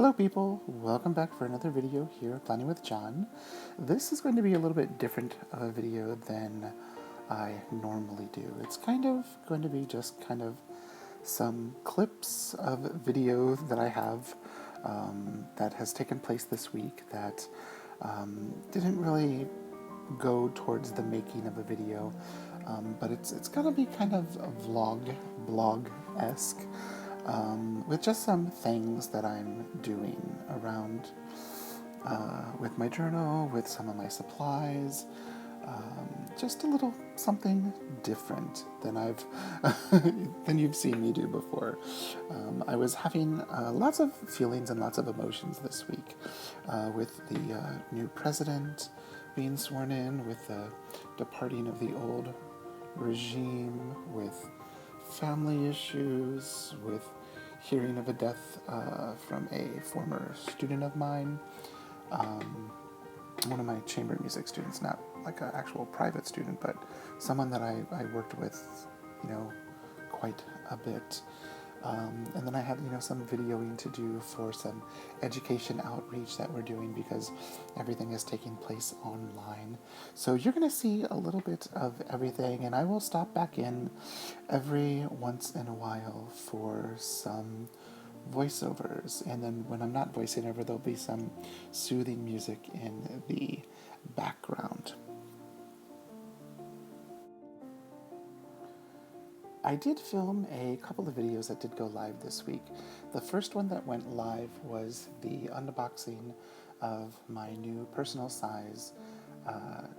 Hello people, welcome back for another video here at Planning with John. This is going to be a little bit different of a video than I normally do. It's kind of going to be just kind of some clips of video that I have that has taken place this week that didn't really go towards the making of a video, but it's gonna be kind of a blog-esque. With just some things that I'm doing around with my journal, with some of my supplies, just a little something different than than you've seen me do before. I was having lots of feelings and lots of emotions this week with the new president being sworn in, with the departing of the old regime, with family issues, with hearing of a death from a former student of mine, one of my chamber music students, not like an actual private student, but someone that I worked with, quite a bit. And then I had, some videoing to do for some education outreach that we're doing because everything is taking place online. So you're going to see a little bit of everything, and I will stop back in every once in a while for some voiceovers. And then when I'm not voicing over, there'll be some soothing music in the background. I did film a couple of videos that did go live this week. The first one that went live was the unboxing of my new personal size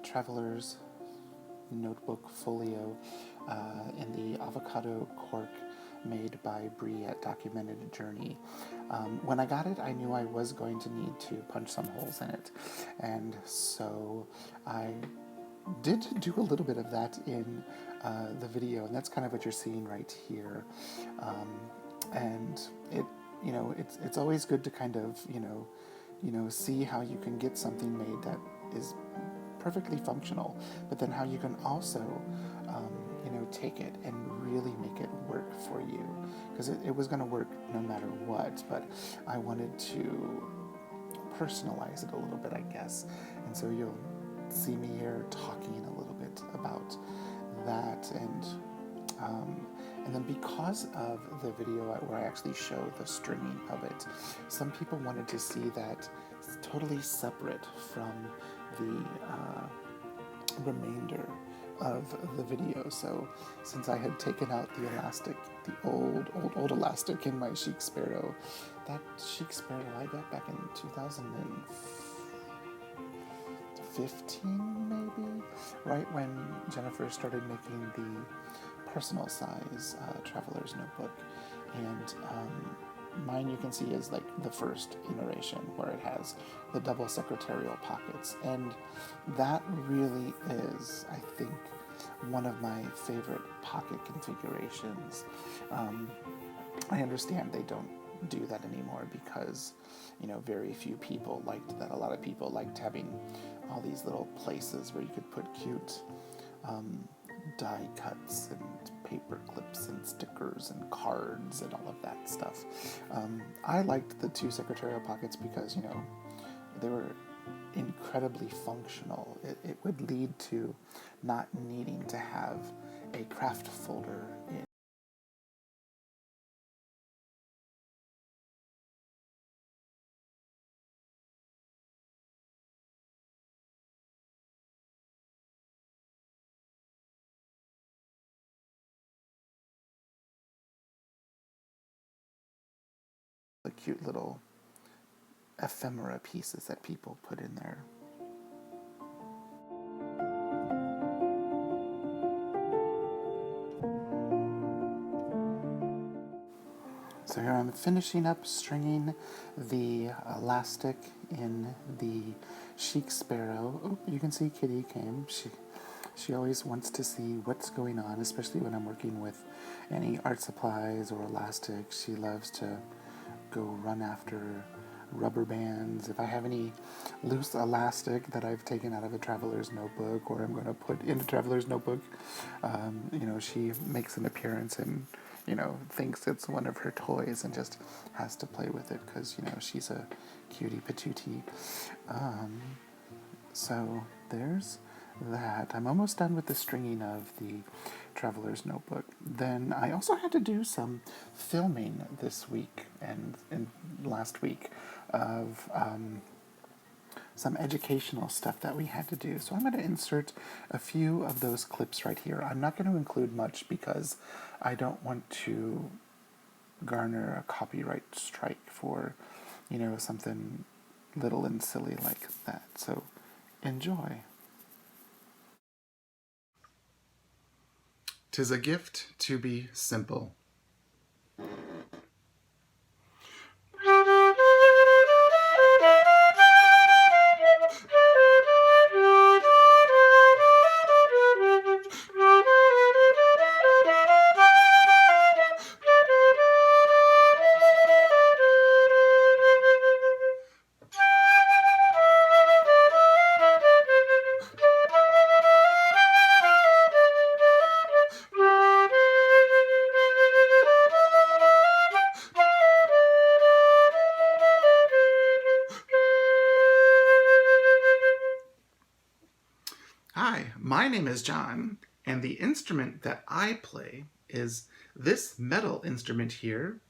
Traveler's Notebook Folio in the avocado cork made by Bree at Documented Journey. When I got it, I knew I was going to need to punch some holes in it, and so I did do a little bit of that in the video, and that's kind of what you're seeing right here. And it's always good to kind of see how you can get something made that is perfectly functional, but then how you can also take it and really make it work for you, because it was going to work no matter what, but I wanted to personalize it a little bit, I guess. And so you'll see me here talking a little bit about that, and then because of the video where I actually show the stringing of it, some people wanted to see that totally separate from the remainder of the video. So since I had taken out the elastic, the old elastic in my Chic Sparrow, that Chic Sparrow I got back in 2015 maybe, right when Jennifer started making the personal size Traveler's Notebook. And mine, you can see, is like the first iteration where it has the double secretarial pockets, and that really is, I think, one of my favorite pocket configurations. I understand they don't do that anymore because very few people liked that. A lot of people liked having all these little places where you could put cute die cuts and paper clips and stickers and cards and all of that stuff. I liked the two secretarial pockets because they were incredibly functional. It would lead to not needing to have a craft folder in the cute little ephemera pieces that people put in there. So here I'm finishing up stringing the elastic in the Chic Sparrow. Oh, you can see Kitty came. She always wants to see what's going on, especially when I'm working with any art supplies or elastic. She loves to go run after rubber bands. If I have any loose elastic that I've taken out of a Traveler's Notebook or I'm going to put in a Traveler's Notebook, she makes an appearance and thinks it's one of her toys and just has to play with it because, she's a cutie patootie. So there's that. I'm almost done with the stringing of the Traveler's Notebook. Then I also had to do some filming this week and last week of some educational stuff that we had to do. So I'm going to insert a few of those clips right here. I'm not going to include much because I don't want to garner a copyright strike for, something little and silly like that. So enjoy. 'Tis a gift to be simple. Hi, my name is John, and the instrument that I play is this metal instrument here,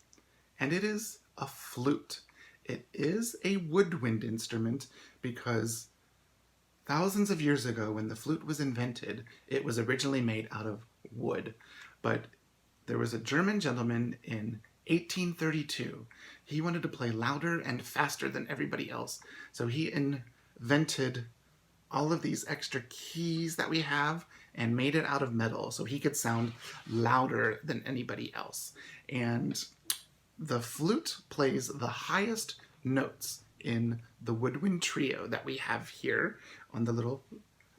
and it is a flute. It is a woodwind instrument because thousands of years ago when the flute was invented, it was originally made out of wood. But there was a German gentleman in 1832. He wanted to play louder and faster than everybody else, so he invented all of these extra keys that we have and made it out of metal so he could sound louder than anybody else. And the flute plays the highest notes in the woodwind trio that we have here on the little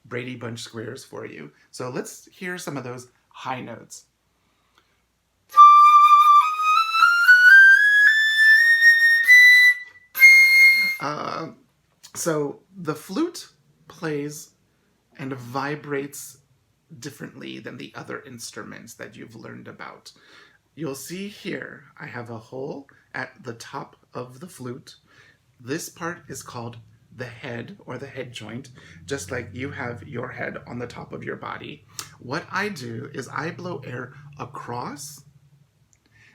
Brady Bunch squares for you. So let's hear some of those high notes. So the flute plays and vibrates differently than the other instruments that you've learned about. You'll see here, I have a hole at the top of the flute. This part is called the head or the head joint, just like you have your head on the top of your body. What I do is I blow air across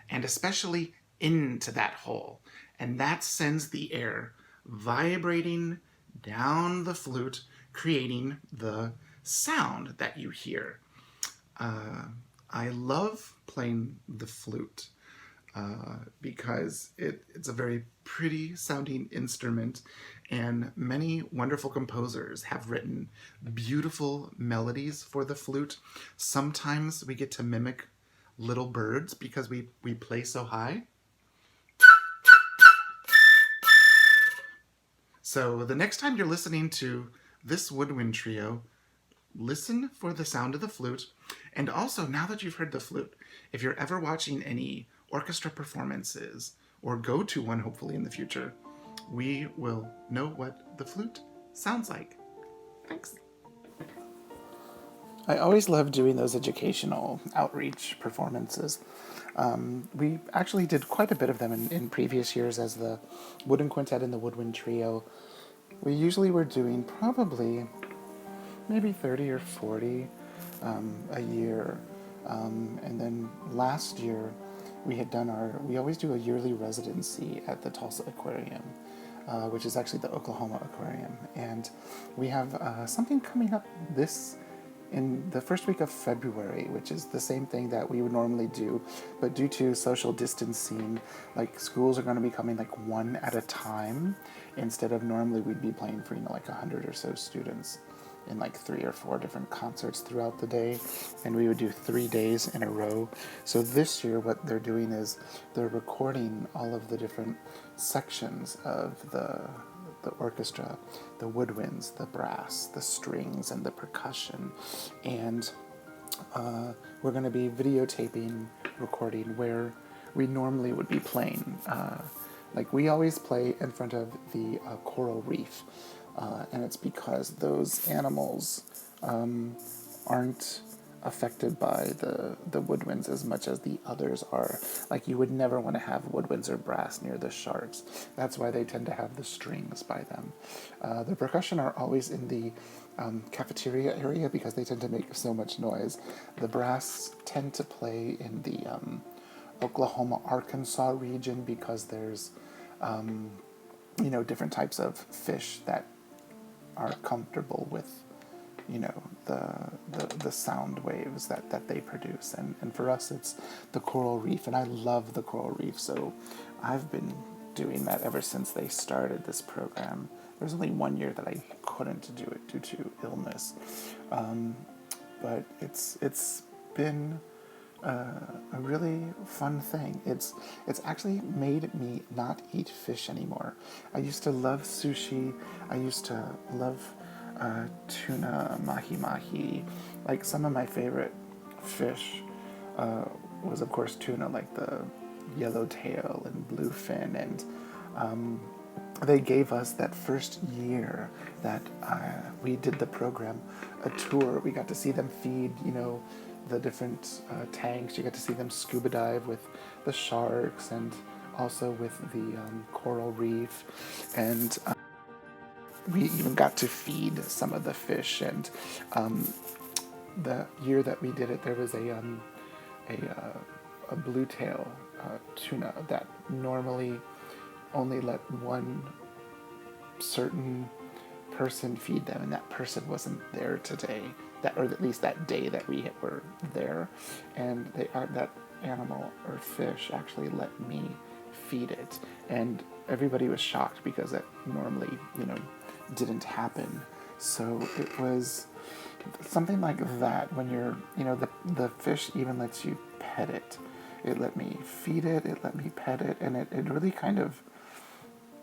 and especially into that hole, and that sends the air vibrating down the flute, creating the sound that you hear. I love playing the flute because it's a very pretty sounding instrument, and many wonderful composers have written beautiful melodies for the flute. Sometimes we get to mimic little birds because we play so high. So the next time you're listening to this woodwind trio, listen for the sound of the flute. And also, now that you've heard the flute, if you're ever watching any orchestra performances, or go to one hopefully in the future, we will know what the flute sounds like. Thanks. I always love doing those educational outreach performances. We actually did quite a bit of them in previous years as the Wooden Quintet and the Woodwind Trio. We usually were doing probably maybe 30 or 40 a year. And then last year we had done we always do a yearly residency at the Tulsa Aquarium, which is actually the Oklahoma Aquarium. And we have something coming up in the first week of February, which is the same thing that we would normally do, but due to social distancing, like schools are going to be coming like one at a time instead of normally we'd be playing for like 100 or so students in like 3 or 4 different concerts throughout the day, and we would do 3 days in a row. So this year what they're doing is they're recording all of the different sections of the orchestra, the woodwinds, the brass, the strings, and the percussion. And we're going to be videotaping, recording where we normally would be playing. Like we always play in front of the coral reef. And it's because those animals aren't affected by the woodwinds as much as the others are. Like, you would never want to have woodwinds or brass near the sharks. That's why they tend to have the strings by them. The percussion are always in the cafeteria area because they tend to make so much noise. The brass tend to play in the Oklahoma, Arkansas region because there's different types of fish that are comfortable with the sound waves that they produce, and for us it's the coral reef, and I love the coral reef, so I've been doing that ever since they started this program. There's only 1 year that I couldn't do it due to illness, but it's been a really fun thing. It's actually made me not eat fish anymore. I used to love sushi. I used to love tuna, mahi-mahi. Like, some of my favorite fish was, of course, tuna, like the yellowtail and bluefin. And they gave us that first year that we did the program a tour. We got to see them feed, the different tanks. You got to see them scuba dive with the sharks and also with the coral reef. And we even got to feed some of the fish. And the year that we did it, there was a bluetail tuna that normally only let one certain person feed them, and that person wasn't there today, or at least that day that we were there, and that animal or fish actually let me feed it, and everybody was shocked because that normally didn't happen. So it was something like that when you're the fish even lets you pet it. It let me feed it, it let me pet it, and it really kind of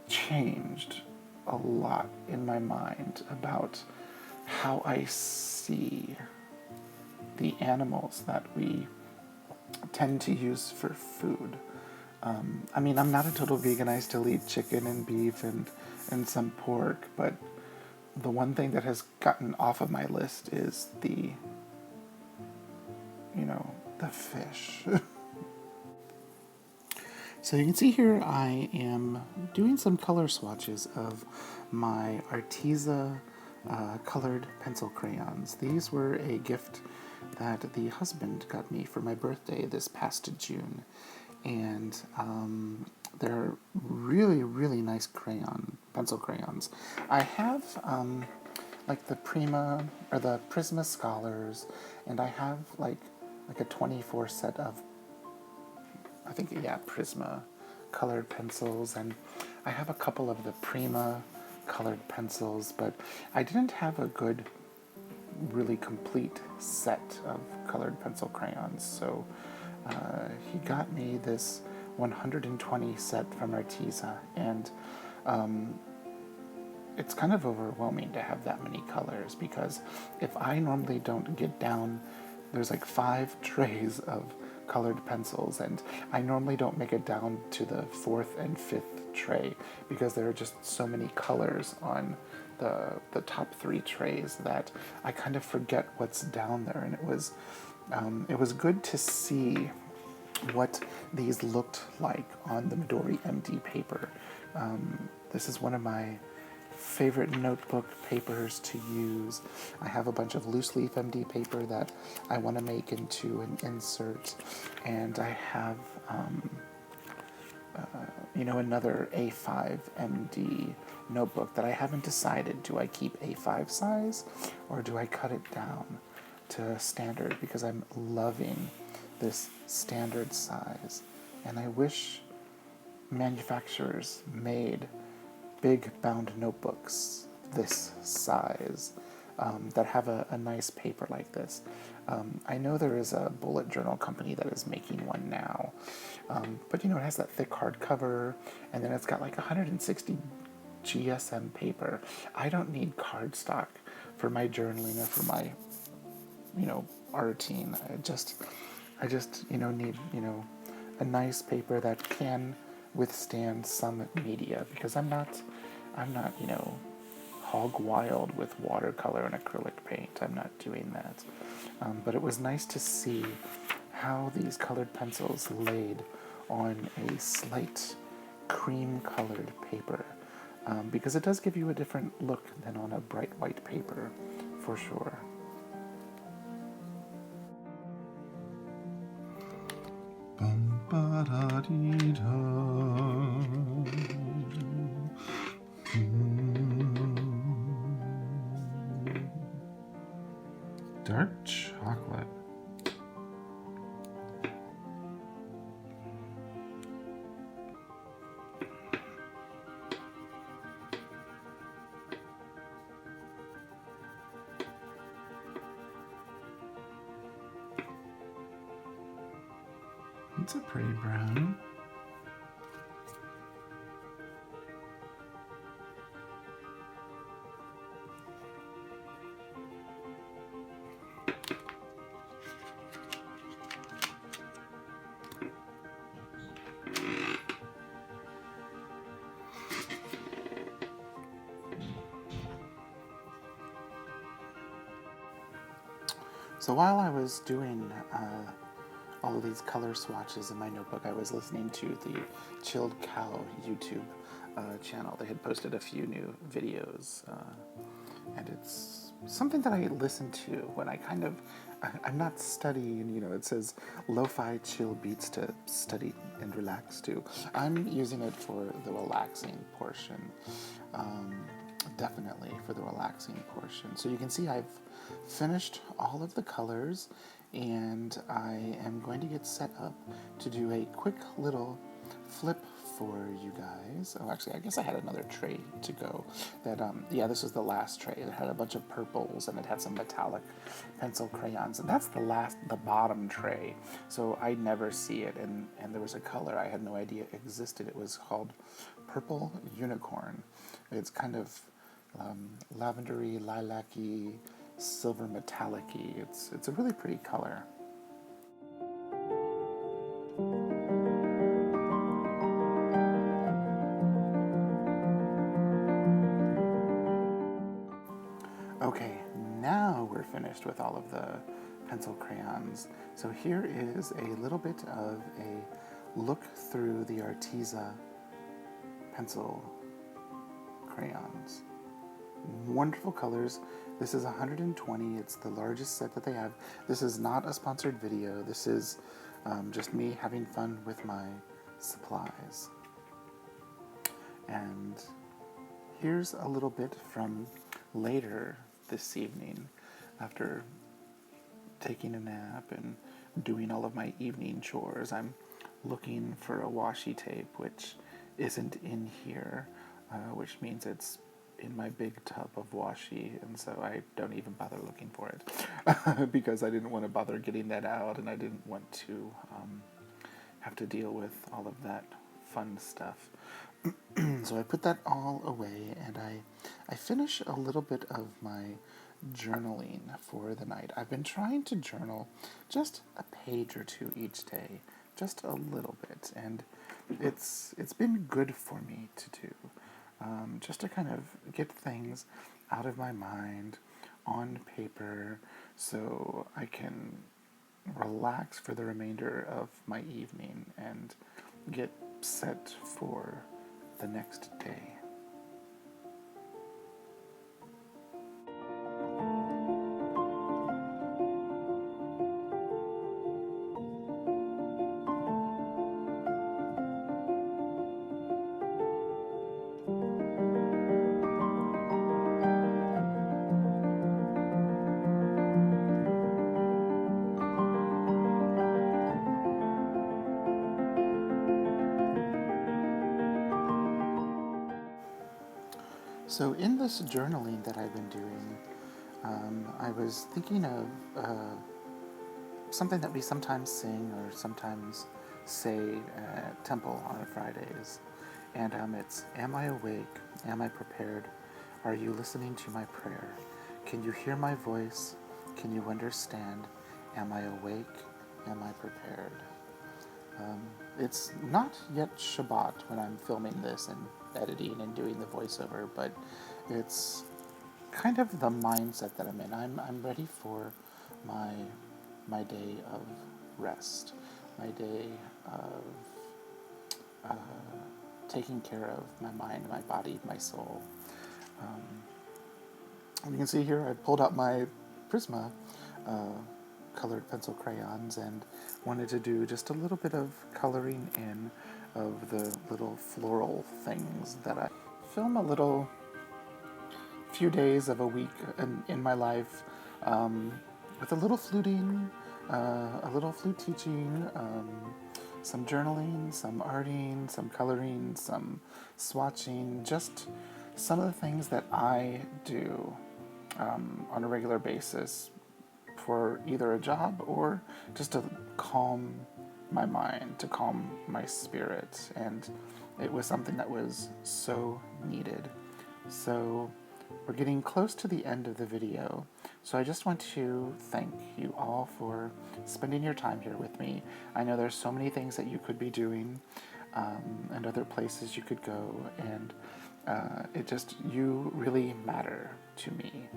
changed a lot in my mind about how I see the animals that we tend to use for food. I'm not a total vegan. I still eat chicken and beef and some pork, but the one thing that has gotten off of my list is the fish. So you can see here I am doing some color swatches of my Arteza colored pencil crayons. These were a gift that the husband got me for my birthday this past June. And they're really, really nice pencil crayons. I have like the Prima or the Prisma Scholars, and I have like a 24 set of Prisma colored pencils, and I have a couple of the Prima colored pencils, but I didn't have a good, really complete set of colored pencil crayons, so he got me this 120 set from Arteza, and it's kind of overwhelming to have that many colors, because if I normally don't get down, there's like 5 trays of colored pencils, and I normally don't make it down to the 4th and 5th tray because there are just so many colors on the top 3 trays that I kind of forget what's down there. And it was good to see what these looked like on the Midori MD paper. This is one of my favorite notebook papers to use. I have a bunch of loose leaf MD paper that I want to make into an insert, and I have another A5 MD notebook that I haven't decided, do I keep A5 size or do I cut it down to standard, because I'm loving this standard size, and I wish manufacturers made big bound notebooks this size that have a nice paper like this. I know there is a bullet journal company that is making one now, but it has that thick hardcover, and then it's got like 160 GSM paper. I don't need cardstock for my journaling or for my arting. I just need a nice paper that can withstand some media, because I'm not hog wild with watercolor and acrylic paint. I'm not doing that. But it was nice to see how these colored pencils laid on a slight cream-colored paper, because it does give you a different look than on a bright white paper, for sure. Dark chocolate. It's a pretty brown. So while I was doing all of these color swatches in my notebook, I was listening to the Chilled Cow YouTube channel. They had posted a few new videos, and it's something that I listen to when I'm not studying. It says lo-fi chill beats to study and relax to. I'm using it for the relaxing portion. Definitely for the relaxing portion. So you can see I've finished all of the colors, and I am going to get set up to do a quick little flip for you guys. Oh, actually, I guess I had another tray to go. This was the last tray. It had a bunch of purples, and it had some metallic pencil crayons, and that's the bottom tray. So I never see it, and there was a color I had no idea existed. It was called Purple Unicorn. It's kind of lavendery, lilac-y, silver metallic-y. It's a really pretty color. Okay, now we're finished with all of the pencil crayons. So here is a little bit of a look through the Arteza pencil crayons. Wonderful colors. This is 120. It's the largest set that they have. This is not a sponsored video. This is just me having fun with my supplies. And here's a little bit from later this evening, after taking a nap and doing all of my evening chores. I'm looking for a washi tape, which isn't in here, which means it's in my big tub of washi, and so I don't even bother looking for it because I didn't want to bother getting that out, and I didn't want to have to deal with all of that fun stuff. So I put that all away, and I finish a little bit of my journaling for the night. I've been trying to journal just a page or two each day, just a little bit, and it's been good for me to do. Just to kind of get things out of my mind on paper so I can relax for the remainder of my evening and get set for the next day. So in this journaling that I've been doing, I was thinking of something that we sometimes sing or sometimes say at temple on Fridays. And it's, am I awake? Am I prepared? Are you listening to my prayer? Can you hear my voice? Can you understand? Am I awake? Am I prepared? It's not yet Shabbat when I'm filming this and editing and doing the voiceover, but it's kind of the mindset that I'm in. I'm ready for my my day of rest, my day of taking care of my mind, my body, my soul. You can see here I pulled out my Prisma colored pencil crayons and wanted to do just a little bit of coloring in of the little floral things that I film a little few days of a week in my life, with a little fluting, a little flute teaching, some journaling, some arting, some coloring, some swatching, just some of the things that I do on a regular basis for either a job or just to calm my mind, to calm my spirit. And it was something that was so needed. So we're getting close to the end of the video, so I just want to thank you all for spending your time here with me. I know there's so many things that you could be doing, and other places you could go, and you really matter to me.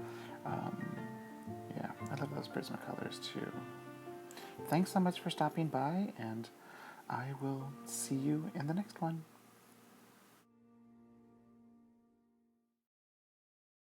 Yeah, I love those Prismacolors too. Thanks so much for stopping by, and I will see you in the next one.